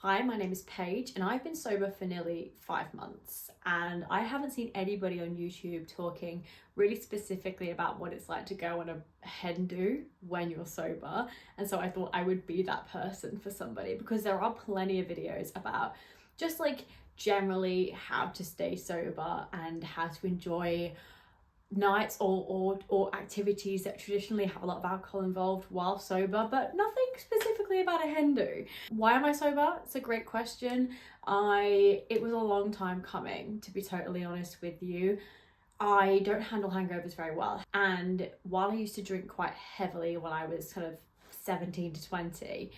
Hi, my name is Paige and I've been sober for nearly 5 months, and I haven't seen anybody on YouTube talking really specifically about what it's like to go on a hen do when you're sober. And so I thought I would be that person for somebody, because there are plenty of videos about just like generally how to stay sober and how to enjoy nights or activities that traditionally have a lot of alcohol involved while sober, but nothing specifically about a hen do. Why am I sober? It's a great question. It was a long time coming, to be totally honest with you. I don't handle hangovers very well, and while I used to drink quite heavily when I was kind of 17 to 20,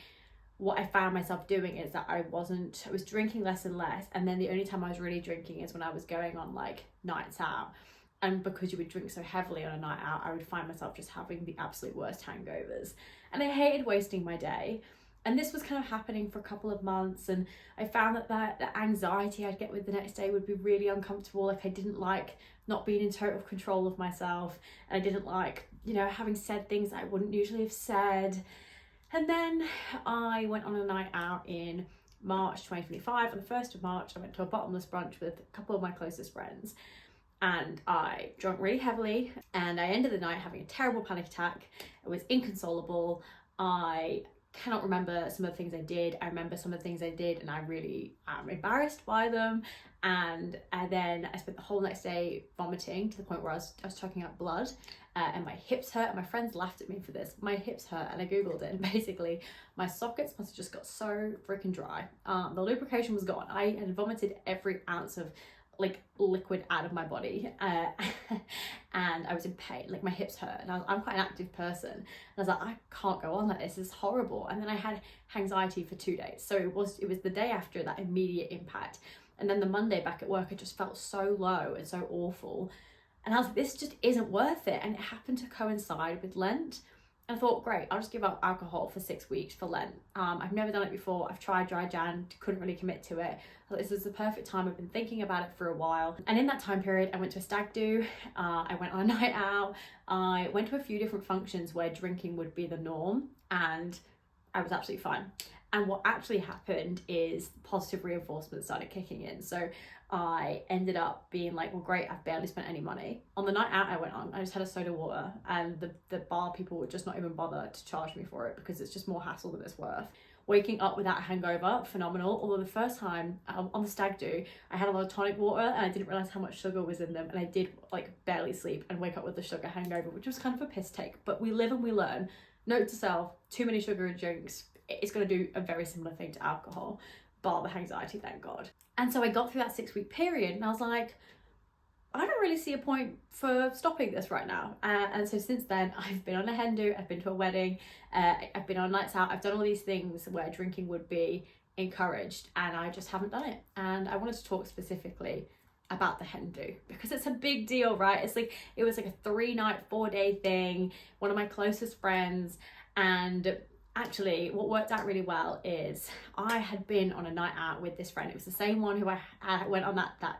what I found myself doing is that I was drinking less and less, and then the only time I was really drinking is when I was going on like nights out. And because you would drink so heavily on a night out, I would find myself just having the absolute worst hangovers. And I hated wasting my day. And this was kind of happening for a couple of months. And I found that the anxiety I'd get with the next day would be really uncomfortable. Like, I didn't like not being in total control of myself. And I didn't like, having said things I wouldn't usually have said. And then I went on a night out in March 2025. On the 1st of March, I went to a bottomless brunch with a couple of my closest friends. And I drank really heavily, and I ended the night having a terrible panic attack. It was inconsolable. I cannot remember some of the things I did. I remember some of the things I did and I really am embarrassed by them. And then I spent the whole next day vomiting to the point where I was choking out blood, and my hips hurt, and my friends laughed at me for this. My hips hurt, and I googled it, and basically my sockets must have just got so freaking dry. The lubrication was gone. I had vomited every ounce of like liquid out of my body, and I was in pain. Like, my hips hurt, and I'm quite an active person, and I was like, I can't go on like this. It's horrible. And then I had anxiety for 2 days, so it was the day after that immediate impact. And then the Monday back at work, I just felt so low and so awful, and I was like, this just isn't worth it. And it happened to coincide with Lent. And I thought, great, I'll just give up alcohol for 6 weeks for Lent. I've never done it before. I've tried dry Jan, couldn't really commit to it. So this is the perfect time. I've been thinking about it for a while. And in that time period, I went to a stag do. I went on a night out. I went to a few different functions where drinking would be the norm, and I was absolutely fine. And what actually happened is positive reinforcement started kicking in. So I ended up being like, well, great, I've barely spent any money. On the night out I went on, I just had a soda water, and the bar people would just not even bother to charge me for it because it's just more hassle than it's worth. Waking up without a hangover, phenomenal. Although the first time on the stag do, I had a lot of tonic water and I didn't realize how much sugar was in them, and I did like barely sleep and wake up with the sugar hangover, which was kind of a piss take. But we live and we learn. Note to self: too many sugary drinks, it's going to do a very similar thing to alcohol, bar the anxiety, thank God. And so I got through that 6-week period, and I was like, I don't really see a point for stopping this right now. And so since then, I've been on a hen do, I've been to a wedding, I've been on nights out, I've done all these things where drinking would be encouraged, and I just haven't done it. And I wanted to talk specifically about the hen do because it's a big deal, right? It was like a 3-night, 4-day thing, one of my closest friends. And actually, what worked out really well is I had been on a night out with this friend. It was the same one who I went on that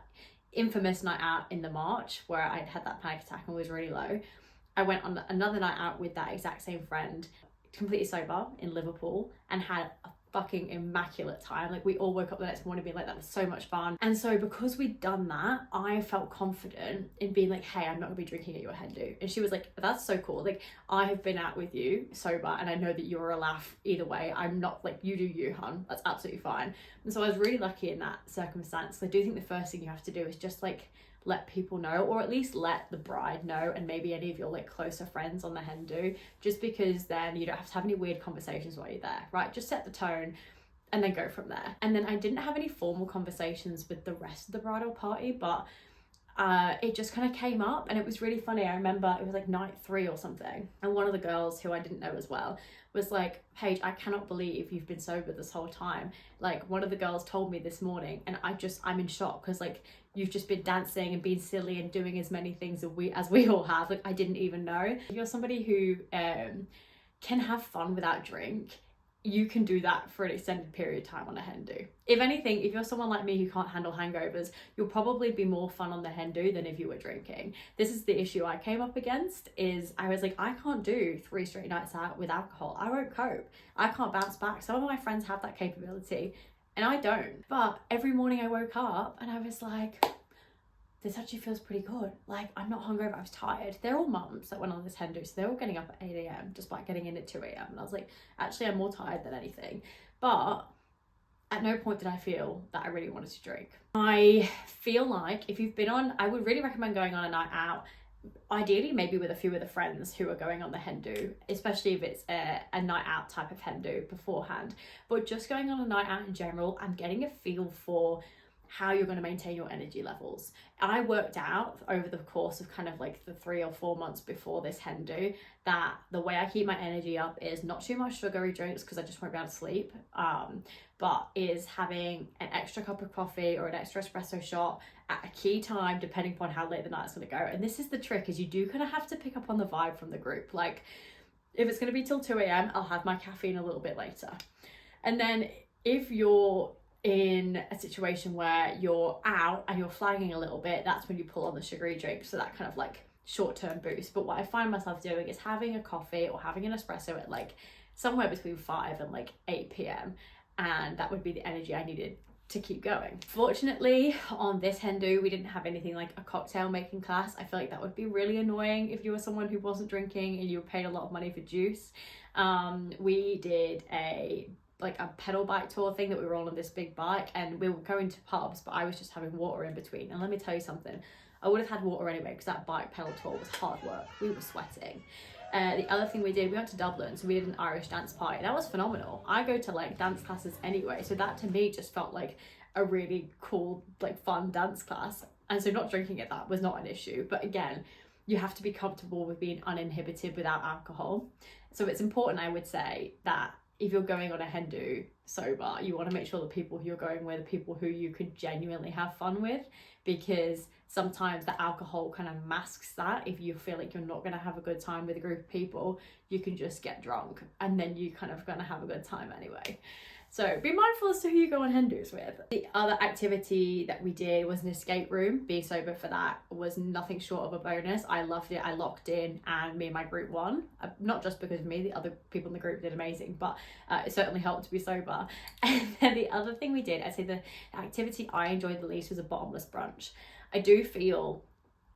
infamous night out in the March where I'd had that panic attack and was really low. I went on another night out with that exact same friend, completely sober, in Liverpool, and had a fucking immaculate time. Like, we all woke up the next morning being like, that was so much fun. And so because we'd done that, I felt confident in being like, hey, I'm not gonna be drinking at your hen do. And she was like, that's so cool. Like, I have been out with you sober, and I know that you're a laugh either way. I'm not like, you do you, hun. That's absolutely fine. And so I was really lucky in that circumstance. I do think the first thing you have to do is just like let people know, or at least let the bride know, and maybe any of your like closer friends on the hen do, just because then you don't have to have any weird conversations while you're there, right? Just set the tone and then go from there. And then I didn't have any formal conversations with the rest of the bridal party, but it just kind of came up, and it was really funny. I remember it was like night 3 or something, and one of the girls who I didn't know as well was like, Paige, I cannot believe you've been sober this whole time. Like, one of the girls told me this morning, and I'm in shock because like, you've just been dancing and being silly and doing as many things as we all have. Like, I didn't even know. If you're somebody who can have fun without drink, you can do that for an extended period of time on a hen do. If anything, if you're someone like me who can't handle hangovers, you'll probably be more fun on the hen do than if you were drinking. This is the issue I came up against, is I was like, I can't do 3 straight nights out with alcohol. I won't cope. I can't bounce back. Some of my friends have that capability. And I don't. But every morning I woke up and I was like, this actually feels pretty good. Like, I'm not hungover, I was tired. They're all mums that went on this hen do, so they're all getting up at 8 a.m. despite getting in at 2 a.m. And I was like, actually, I'm more tired than anything. But at no point did I feel that I really wanted to drink. I feel like if you've been on, I would really recommend going on a night out, ideally maybe with a few of the friends who are going on the hen do, especially if it's a night out type of hen do beforehand. But just going on a night out in general and getting a feel for how you're going to maintain your energy levels. I worked out over the course of kind of like the 3 or 4 months before this hen do that the way I keep my energy up is not too much sugary drinks because I just won't be able to sleep, but is having an extra cup of coffee or an extra espresso shot at a key time depending upon how late the night's going to go. And this is the trick, is you do kind of have to pick up on the vibe from the group. Like, if it's going to be till 2 a.m, I'll have my caffeine a little bit later. And then if you're in a situation where you're out and you're flagging a little bit, that's when you pull on the sugary drink, so that kind of like short-term boost. But what I find myself doing is having a coffee or having an espresso at like somewhere between 5 and like 8 p.m, and that would be the energy I needed to keep going. Fortunately, on this hen do, we didn't have anything like a cocktail making class. I feel like that would be really annoying if you were someone who wasn't drinking and you were paid a lot of money for juice. We did a pedal bike tour thing that we were on this big bike, and we were going to pubs, but I was just having water in between. And let me tell you something, I would have had water anyway because that bike pedal tour was hard work. We were sweating. The other thing we did, we went to Dublin, so we did an Irish dance party. That was phenomenal. I go to like dance classes anyway, so that to me just felt like a really cool, like fun dance class. And so not drinking at that was not an issue. But again, you have to be comfortable with being uninhibited without alcohol. So it's important, I would say, that if you're going on a hen do sober, you want to make sure the people who you're going with are people who you could genuinely have fun with, because sometimes the alcohol kind of masks that. If you feel like you're not going to have a good time with a group of people, you can just get drunk and then you kind of going to have a good time anyway. So be mindful as to who you go on hen dos with. The other activity that we did was an escape room. Being sober for that was nothing short of a bonus. I loved it. I locked in and me and my group won. Not just because of me, the other people in the group did amazing, but it certainly helped to be sober. And then the other thing we did, I'd say the activity I enjoyed the least was a bottomless brunch. I do feel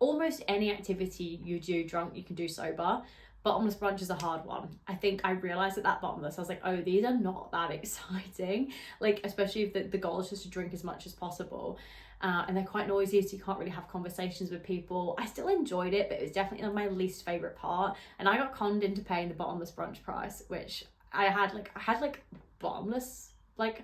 almost any activity you do drunk, you can do sober. Bottomless brunch is a hard one. I think I realized at that bottomless, I was like, oh, these are not that exciting. Like, especially if the goal is just to drink as much as possible. And they're quite noisy, so you can't really have conversations with people. I still enjoyed it, but it was definitely my least favorite part. And I got conned into paying the bottomless brunch price, which I had bottomless like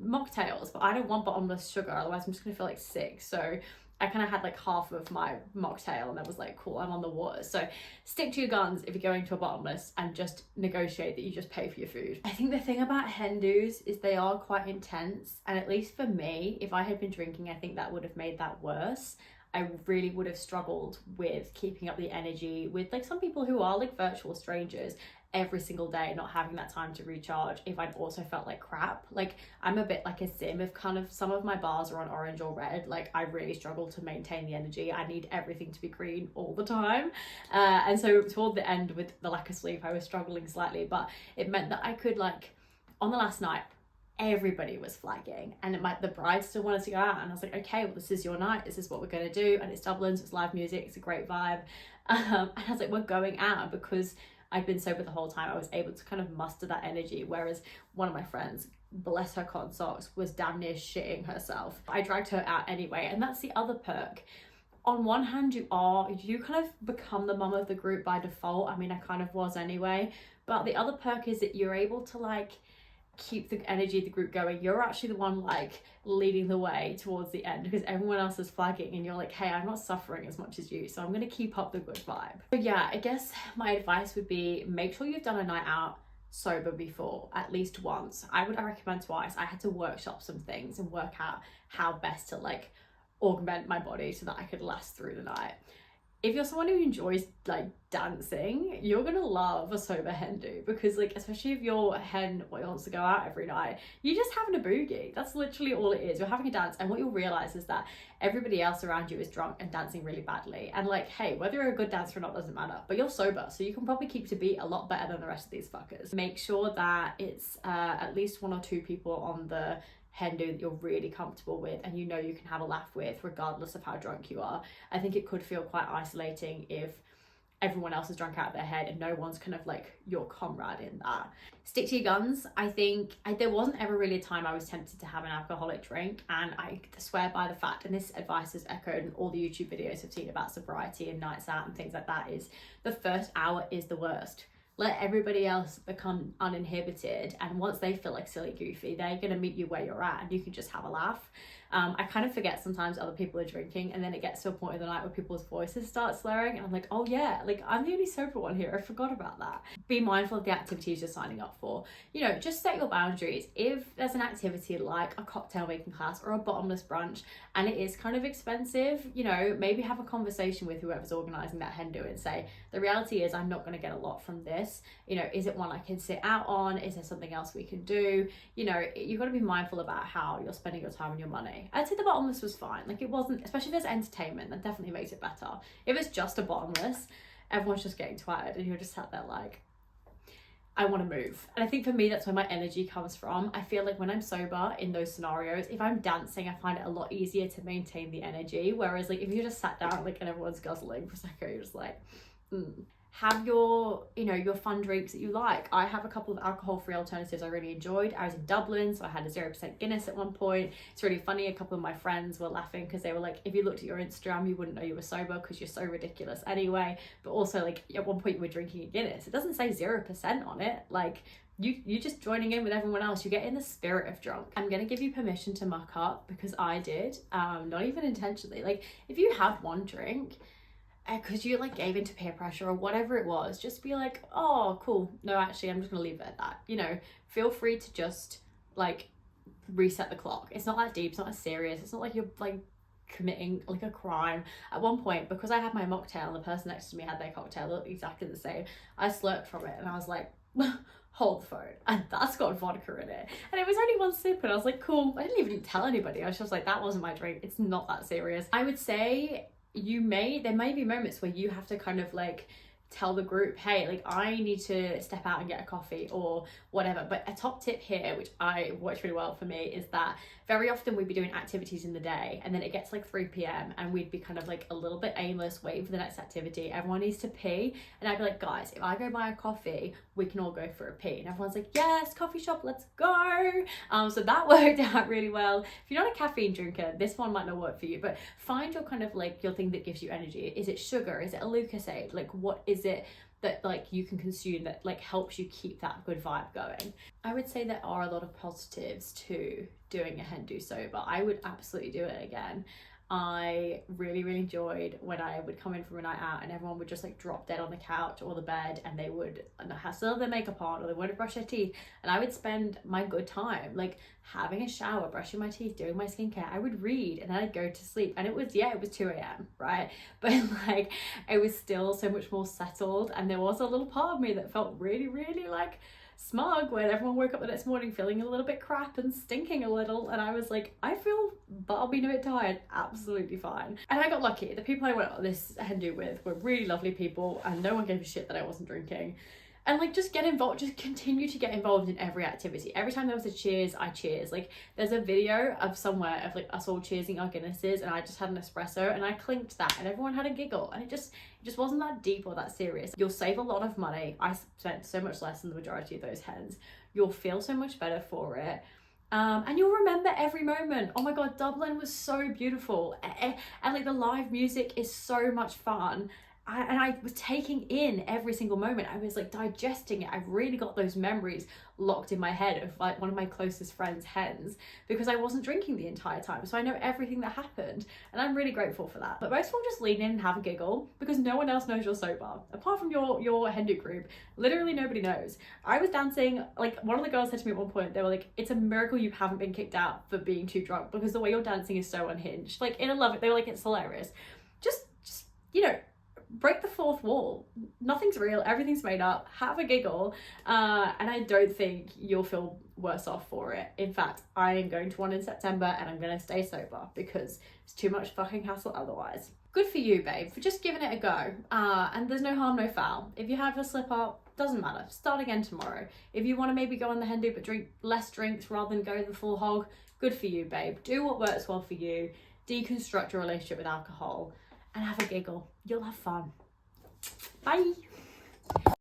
mocktails, but I don't want bottomless sugar, otherwise I'm just gonna feel like sick. So I kind of had like half of my mocktail and I was like, cool, I'm on the water. So stick to your guns if you're going to a bottomless, and just negotiate that you just pay for your food. I think the thing about hen dos is they are quite intense, and at least for me, if I had been drinking, I think that would have made that worse. I really would have struggled with keeping up the energy with like some people who are like virtual strangers every single day, not having that time to recharge if I'd also felt like crap. Like, I'm a bit like a sim. If kind of some of my bars are on orange or red, like I really struggle to maintain the energy. I need everything to be green all the time. And so toward the end, with the lack of sleep, I was struggling slightly, but it meant that I could, like, on the last night, everybody was flagging, and the bride still wanted to go out, and I was like, okay, well, this is your night, this is what we're going to do, and it's Dublin, so it's live music, it's a great vibe. And I was like, we're going out. Because I'd been sober the whole time, I was able to kind of muster that energy, whereas one of my friends, bless her cotton socks, was damn near shitting herself. I dragged her out anyway, and that's the other perk. On one hand, you kind of become the mum of the group by default. I mean, I kind of was anyway, but the other perk is that you're able to like keep the energy of the group going. You're actually the one like leading the way towards the end, because everyone else is flagging and you're like, hey, I'm not suffering as much as you, so I'm going to keep up the good vibe. So yeah, I guess my advice would be, make sure you've done a night out sober before, at least once. I recommend twice. I had to workshop some things and work out how best to like augment my body so that I could last through the night. If you're someone who enjoys like dancing, you're gonna love a sober hen do, because like, especially if you're a hen who wants to go out every night, you're just having a boogie. That's literally all it is. You're having a dance, and what you'll realize is that everybody else around you is drunk and dancing really badly. And like, hey, whether you're a good dancer or not doesn't matter, but you're sober, so you can probably keep to beat a lot better than the rest of these fuckers. Make sure that it's at least 1 or 2 people on the hen do that you're really comfortable with and you know you can have a laugh with regardless of how drunk you are. I think it could feel quite isolating if everyone else is drunk out of their head and no one's kind of like your comrade in that. Stick to your guns. I think there wasn't ever really a time I was tempted to have an alcoholic drink, and I swear by the fact, and this advice is echoed in all the YouTube videos I've seen about sobriety and nights out and things like that, is the first hour is the worst. Let everybody else become uninhibited, and once they feel like silly goofy, they're going to meet you where you're at and you can just have a laugh. I kind of forget sometimes other people are drinking, and then it gets to a point in the night where people's voices start slurring and I'm like, oh yeah, like I'm the only sober one here, I forgot about that. Be mindful of the activities you're signing up for. You know, just set your boundaries. If there's an activity like a cocktail making class or a bottomless brunch and it is kind of expensive, you know, maybe have a conversation with whoever's organising that hen do and say, the reality is I'm not going to get a lot from this. You know, is it one I can sit out on? Is there something else we can do? You know, you've got to be mindful about how you're spending your time and your money. I'd say the bottomless was fine. Like, it wasn't, especially if there's entertainment, that definitely makes it better. If it's just a bottomless, everyone's just getting tired and you're just sat there like, I want to move. And I think for me, that's where my energy comes from. I feel like when I'm sober in those scenarios, if I'm dancing, I find it a lot easier to maintain the energy. Whereas like if you just sat down like and everyone's guzzling for a second, you're just like, Have your, you know, your fun drinks that you like. I have a couple of alcohol-free alternatives I really enjoyed. I was in Dublin, so I had a 0% Guinness at one point. It's really funny. A couple of my friends were laughing because they were like, if you looked at your Instagram, you wouldn't know you were sober because you're so ridiculous anyway. But also, like, at one point you were drinking a Guinness. It doesn't say 0% on it. Like, you just joining in with everyone else. You get in the spirit of drunk. I'm gonna give you permission to muck up because I did, not even intentionally. Like, if you had one drink, because you like gave into peer pressure or whatever it was, just be like, oh cool, no actually I'm just gonna leave it at that. You know, feel free to just like reset the clock. It's not that deep, it's not that serious, it's not like you're like committing like a crime. At one point, because I had my mocktail and the person next to me had their cocktail, looked exactly the same, I slurped from it and I was like, hold the phone, and that's got vodka in it, and it was only one sip and I was like, cool. I didn't even tell anybody. I was just like, that wasn't my drink, it's not that serious. I would say there may be moments where you have to kind of like tell the group, hey, like I need to step out and get a coffee or whatever. But a top tip here, which I works really well for me, is that very often we'd be doing activities in the day and then it gets like 3 p.m. and we'd be kind of like a little bit aimless, waiting for the next activity. Everyone needs to pee, and I'd be like, guys, if I go buy a coffee, we can all go for a pee. And everyone's like, yes, coffee shop, let's go. So that worked out really well. If you're not a caffeine drinker, this one might not work for you, but find your kind of like your thing that gives you energy. Is it sugar? Is it a Lucozade? Like, what is it that like you can consume that like helps you keep that good vibe going? I would say there are a lot of positives to doing a hen do sober. I would absolutely do it again. I really enjoyed when I would come in from a night out and everyone would just like drop dead on the couch or the bed, and they would have still their makeup on or they wouldn't brush their teeth, and I would spend my good time like having a shower, brushing my teeth, doing my skincare. I would read and then I'd go to sleep, and it was 2 a.m. right, but like it was still so much more settled, and there was a little part of me that felt really like smug when everyone woke up the next morning feeling a little bit crap and stinking a little, and I was like, I feel being a bit tired, absolutely fine. And I got lucky. The people I went on this hen do with were really lovely people, and no one gave a shit that I wasn't drinking. And like, just get involved, just continue to get involved in every activity. Every time there was a cheers, I cheers. Like, there's a video of somewhere of like us all cheersing our Guinnesses, and I just had an espresso and I clinked that and everyone had a giggle, and it just wasn't that deep or that serious. You'll save a lot of money. I spent so much less than the majority of those hens. You'll feel so much better for it. And you'll remember every moment. Oh my God, Dublin was so beautiful. And like the live music is so much fun. I was taking in every single moment. I was like digesting it. I've really got those memories locked in my head of like one of my closest friends' hens, because I wasn't drinking the entire time. So I know everything that happened, and I'm really grateful for that. But most people just lean in and have a giggle because no one else knows you're sober. Apart from your hen do group, literally nobody knows. I was dancing, like one of the girls said to me at one point, they were like, it's a miracle you haven't been kicked out for being too drunk, because the way you're dancing is so unhinged. Like, in a love it, they were like, it's hilarious. Just you know, break the fourth wall. Nothing's real, everything's made up. Have a giggle, and I don't think you'll feel worse off for it. In fact, I am going to one in September and I'm gonna stay sober because it's too much fucking hassle otherwise. Good for you, babe, for just giving it a go. And there's no harm, no foul. If you have a slip up, doesn't matter, start again tomorrow. If you want to maybe go on the hen do but drink less drinks rather than go the full hog, good for you, babe. Do what works well for you. Deconstruct your relationship with alcohol and have a giggle. You'll have fun. Bye.